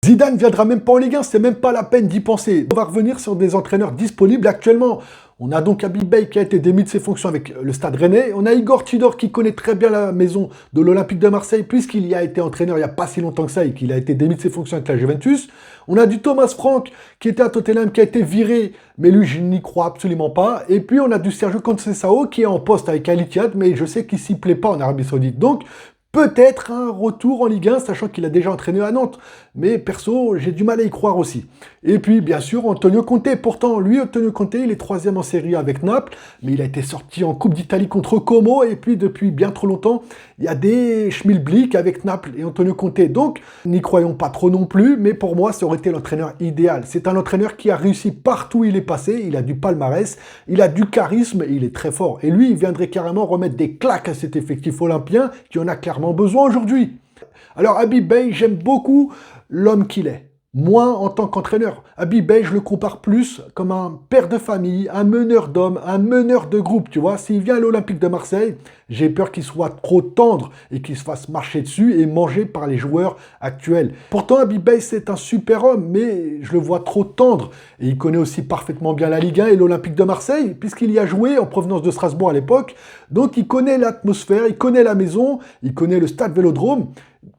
Zidane viendra même pas en Ligue 1, c'est même pas la peine d'y penser. On va revenir sur des entraîneurs disponibles actuellement. On a donc Habib Beye qui a été démis de ses fonctions avec le Stade Rennais. On a Igor Tudor qui connaît très bien la maison de l'Olympique de Marseille puisqu'il y a été entraîneur il n'y a pas si longtemps que ça et qu'il a été démis de ses fonctions avec la Juventus. On a du Thomas Frank qui était à Tottenham, qui a été viré, mais lui je n'y crois absolument pas. Et puis on a du Sergio Conceição qui est en poste avec Al Ittihad, mais je sais qu'il s'y plaît pas en Arabie Saoudite. Donc peut-être un retour en Ligue 1, sachant qu'il a déjà entraîné à Nantes. Mais perso, j'ai du mal à y croire aussi. Et puis, bien sûr, Antonio Conte. Pourtant, lui, Antonio Conte, il est 3e en Série A avec Naples, mais il a été sorti en Coupe d'Italie contre Como. Et puis, depuis bien trop longtemps, il y a des schmilblick avec Naples et Antonio Conte. Donc, n'y croyons pas trop non plus, mais pour moi, ça aurait été l'entraîneur idéal. C'est un entraîneur qui a réussi partout où il est passé. Il a du palmarès, il a du charisme et il est très fort. Et lui, il viendrait carrément remettre des claques à cet effectif olympien qui en a clairement besoin aujourd'hui. Alors Habib Beye, j'aime beaucoup l'homme qu'il est. Moi, en tant qu'entraîneur, Habib Beye, je le compare plus comme un père de famille, un meneur d'hommes, un meneur de groupe, tu vois. S'il vient à l'Olympique de Marseille, j'ai peur qu'il soit trop tendre et qu'il se fasse marcher dessus et manger par les joueurs actuels. Pourtant, Habib Beye, c'est un super homme, mais je le vois trop tendre. Et il connaît aussi parfaitement bien la Ligue 1 et l'Olympique de Marseille, puisqu'il y a joué en provenance de Strasbourg à l'époque. Donc, il connaît l'atmosphère, il connaît la maison, il connaît le stade Vélodrome.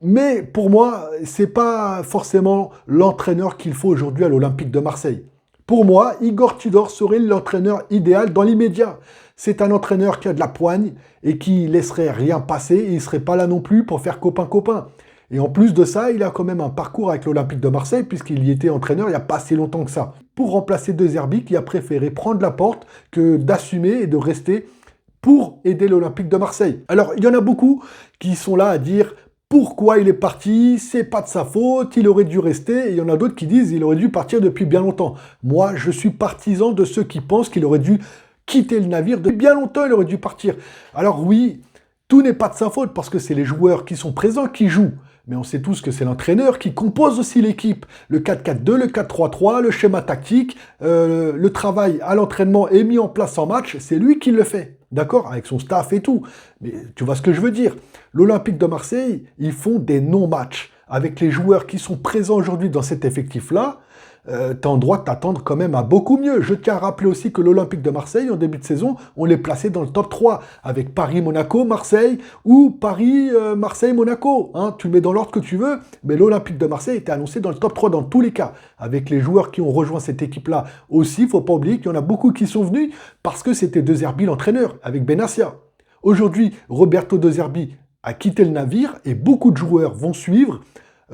Mais pour moi, c'est pas forcément l'entraîneur qu'il faut aujourd'hui à l'Olympique de Marseille. Pour moi, Igor Tudor serait l'entraîneur idéal dans l'immédiat. C'est un entraîneur qui a de la poigne et qui laisserait rien passer et il serait pas là non plus pour faire copain-copain. Et en plus de ça, il a quand même un parcours avec l'Olympique de Marseille puisqu'il y était entraîneur il n'y a pas si longtemps que ça. Pour remplacer De Zerbi qui a préféré prendre la porte que d'assumer et de rester pour aider l'Olympique de Marseille. Alors, il y en a beaucoup qui sont là à dire pourquoi il est parti, c'est pas de sa faute, il aurait dû rester. Et il y en a d'autres qui disent qu'il aurait dû partir depuis bien longtemps. Moi, je suis partisan de ceux qui pensent qu'il aurait dû quitter le navire depuis bien longtemps, il aurait dû partir. Alors oui, tout n'est pas de sa faute parce que c'est les joueurs qui sont présents qui jouent. Mais on sait tous que c'est l'entraîneur qui compose aussi l'équipe. Le 4-4-2, le 4-3-3, le schéma tactique, le travail à l'entraînement est mis en place en match, c'est lui qui le fait. D'accord? Avec son staff et tout. Mais tu vois ce que je veux dire. L'Olympique de Marseille, ils font des non-matchs. Avec les joueurs qui sont présents aujourd'hui dans cet effectif-là, tu as en droit de t'attendre quand même à beaucoup mieux. Je tiens à rappeler aussi que l'Olympique de Marseille, en début de saison, on les plaçait dans le top 3, avec Paris, Monaco, Marseille, ou Paris, Marseille, Monaco. Hein, tu le mets dans l'ordre que tu veux, mais l'Olympique de Marseille était annoncé dans le top 3 dans tous les cas. Avec les joueurs qui ont rejoint cette équipe-là aussi, il ne faut pas oublier qu'il y en a beaucoup qui sont venus parce que c'était De Zerbi l'entraîneur, avec Benassia. Aujourd'hui, Roberto De Zerbi a quitté le navire et beaucoup de joueurs vont suivre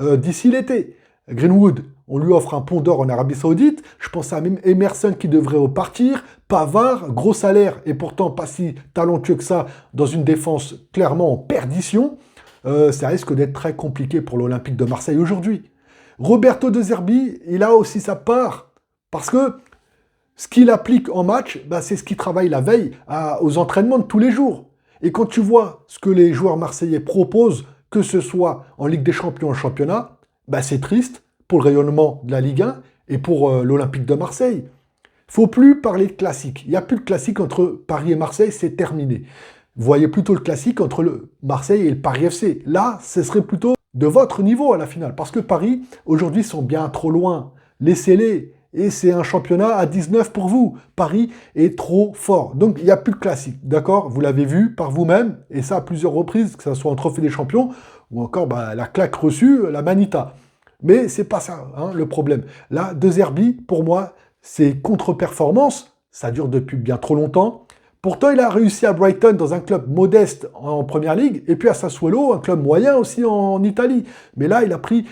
d'ici l'été. Greenwood, on lui offre un pont d'or en Arabie Saoudite. Je pense à même Emerson qui devrait repartir. Pavard, gros salaire et pourtant pas si talentueux que ça dans une défense clairement en perdition. Ça risque d'être très compliqué pour l'Olympique de Marseille aujourd'hui. Roberto De Zerbi, il a aussi sa part parce que ce qu'il applique en match, c'est ce qu'il travaille la veille aux entraînements de tous les jours. Et quand tu vois ce que les joueurs marseillais proposent, que ce soit en Ligue des Champions ou en championnat, c'est triste pour le rayonnement de la Ligue 1 et pour l'Olympique de Marseille. Il ne faut plus parler de classique. Il n'y a plus de classique entre Paris et Marseille, c'est terminé. Vous voyez plutôt le classique entre le Marseille et le Paris FC. Là, ce serait plutôt de votre niveau à la finale. Parce que Paris, aujourd'hui, sont bien trop loin. Laissez-les. Et c'est un championnat à 19 pour vous. Paris est trop fort. Donc, il n'y a plus de classique. D'accord? Vous l'avez vu par vous-même. Et ça à plusieurs reprises, que ce soit en Trophée des Champions ou encore la claque reçue, la Manita. Mais c'est pas ça le problème. Là, De Zerbi, pour moi, c'est contre-performance. Ça dure depuis bien trop longtemps. Pourtant, il a réussi à Brighton dans un club modeste en Première Ligue, et puis à Sassuolo, un club moyen aussi en Italie. Mais là, il a pris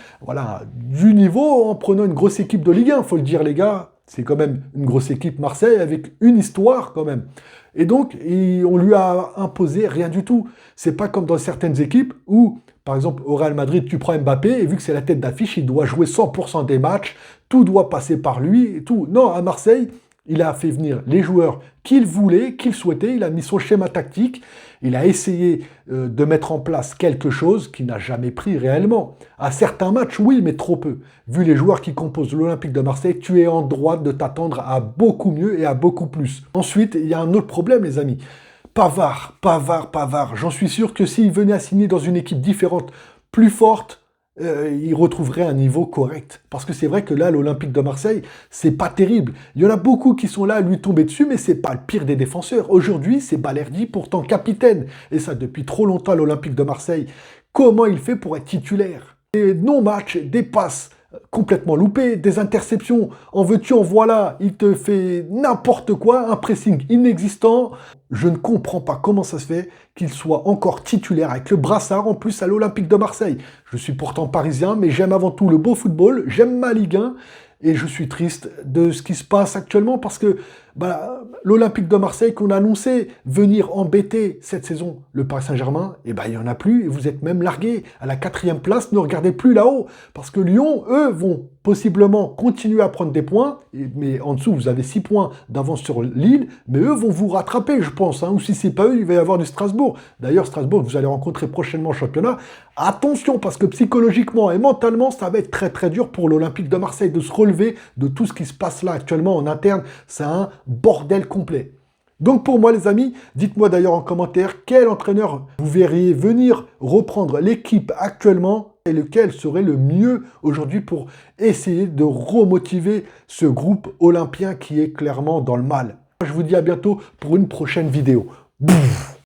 du niveau en prenant une grosse équipe de Ligue 1. Faut le dire, les gars, c'est quand même une grosse équipe Marseille avec une histoire quand même. Et donc, on lui a imposé rien du tout. C'est pas comme dans certaines équipes où, par exemple, au Real Madrid, tu prends Mbappé, et vu que c'est la tête d'affiche, il doit jouer 100% des matchs, tout doit passer par lui et tout. Non, à Marseille, il a fait venir les joueurs qu'il voulait, qu'il souhaitait, il a mis son schéma tactique, il a essayé de mettre en place quelque chose qu'il n'a jamais pris réellement. À certains matchs, oui, mais trop peu. Vu les joueurs qui composent l'Olympique de Marseille, tu es en droit de t'attendre à beaucoup mieux et à beaucoup plus. Ensuite, il y a un autre problème, les amis. Pavard. J'en suis sûr que s'il venait à signer dans une équipe différente, plus forte, il retrouverait un niveau correct. Parce que c'est vrai que là, l'Olympique de Marseille, c'est pas terrible. Il y en a beaucoup qui sont là à lui tomber dessus, mais c'est pas le pire des défenseurs. Aujourd'hui, c'est Balerdi, pourtant capitaine. Et ça, depuis trop longtemps, l'Olympique de Marseille. Comment il fait pour être titulaire? Des non-matchs, des passes complètement loupées, des interceptions. En veux-tu, en voilà, il te fait n'importe quoi, un pressing inexistant. Je ne comprends pas comment ça se fait qu'il soit encore titulaire avec le brassard en plus à l'Olympique de Marseille. Je suis pourtant parisien, mais j'aime avant tout le beau football, j'aime ma Ligue 1 et je suis triste de ce qui se passe actuellement parce que l'Olympique de Marseille qu'on a annoncé venir embêter cette saison le Paris Saint-Germain, il n'y en a plus et vous êtes même largué à la 4e place, ne regardez plus là-haut parce que Lyon, eux, vont possiblement continuer à prendre des points, mais en dessous, vous avez 6 points d'avance sur Lille, mais eux vont vous rattraper, je pense, ou si c'est pas eux, il va y avoir du Strasbourg. D'ailleurs, Strasbourg, vous allez rencontrer prochainement au championnat. Attention, parce que psychologiquement et mentalement, ça va être très très dur pour l'Olympique de Marseille de se relever de tout ce qui se passe là actuellement en interne. C'est un bordel complet. Donc pour moi les amis, dites-moi d'ailleurs en commentaire quel entraîneur vous verriez venir reprendre l'équipe actuellement et lequel serait le mieux aujourd'hui pour essayer de remotiver ce groupe olympien qui est clairement dans le mal. Je vous dis à bientôt pour une prochaine vidéo. Bouf.